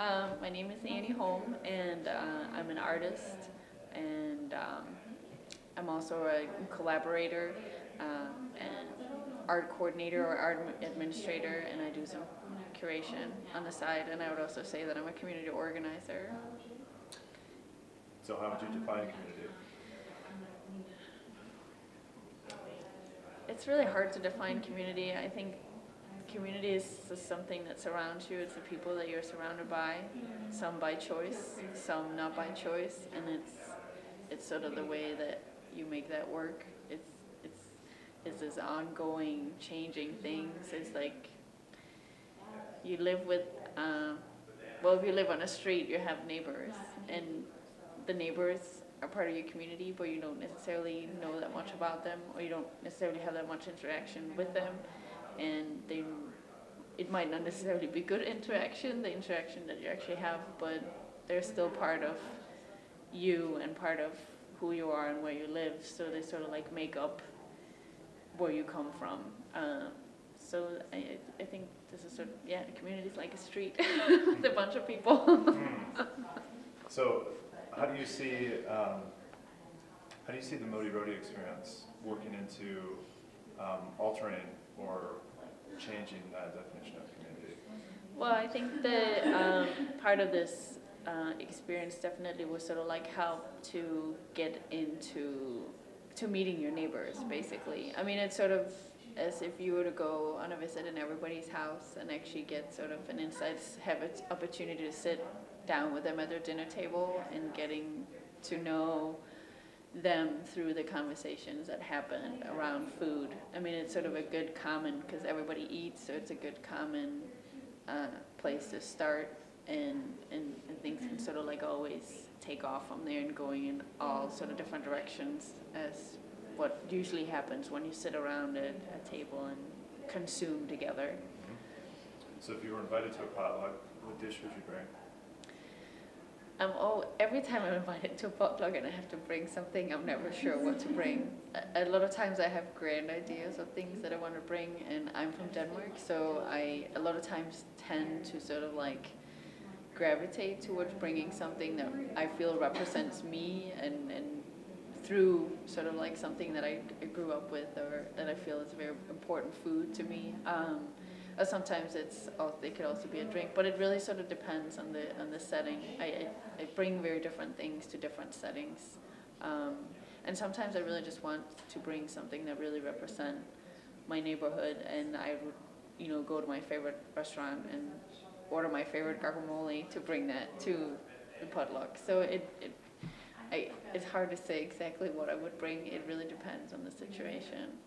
My name is Annie Holm, and I'm an artist, and I'm also a collaborator and art coordinator or art administrator, and I do some curation on the side, and I would also say that I'm a community organizer. So how would you define community? It's really hard to define community. I think community is something that surrounds you. It's the people that you're surrounded by, some by choice, some not by choice, and it's sort of the way that you make that work. It's this ongoing, changing things. It's like you live with, well, if you live on a street, you have neighbors, and the neighbors are part of your community, but you don't necessarily know that much about them, or you don't necessarily have that much interaction with them, and it might not necessarily be good interaction, the interaction that you actually have, but they're still part of you and part of who you are and where you live, so they sort of like make up where you come from. So I think this is sort of, yeah, the community is like a street with a bunch of people. So how do you see the Motiroti experience working into altering or changing that definition of community? Well, I think the part of this experience definitely was sort of like how to get into meeting your neighbors, basically. I mean, it's sort of as if you were to go on a visit in everybody's house and actually get sort of an insight, have an opportunity to sit down with them at their dinner table and getting to know them through the conversations that happen around food. I mean, it's sort of a good common, because everybody eats, so it's a good common place to start, and things can sort of like always take off from there and going in all sort of different directions, as what usually happens when you sit around at a table and consume together. Mm-hmm. So if you were invited to a potluck, what dish would you bring? Every time I'm invited to a potluck and I have to bring something, I'm never sure what to bring. A lot of times I have grand ideas of things that I want to bring, and I'm from Denmark, so I a lot of times tend to sort of like gravitate towards bringing something that I feel represents me, and through sort of like something that I grew up with, or that I feel is a very important food to me. Or sometimes it could also be a drink, but it really sort of depends on the setting. I bring very different things to different settings, and sometimes I really just want to bring something that really represent my neighborhood, and I would, go to my favorite restaurant and order my favorite guacamole to bring that to the potluck. So it's hard to say exactly what I would bring. It really depends on the situation.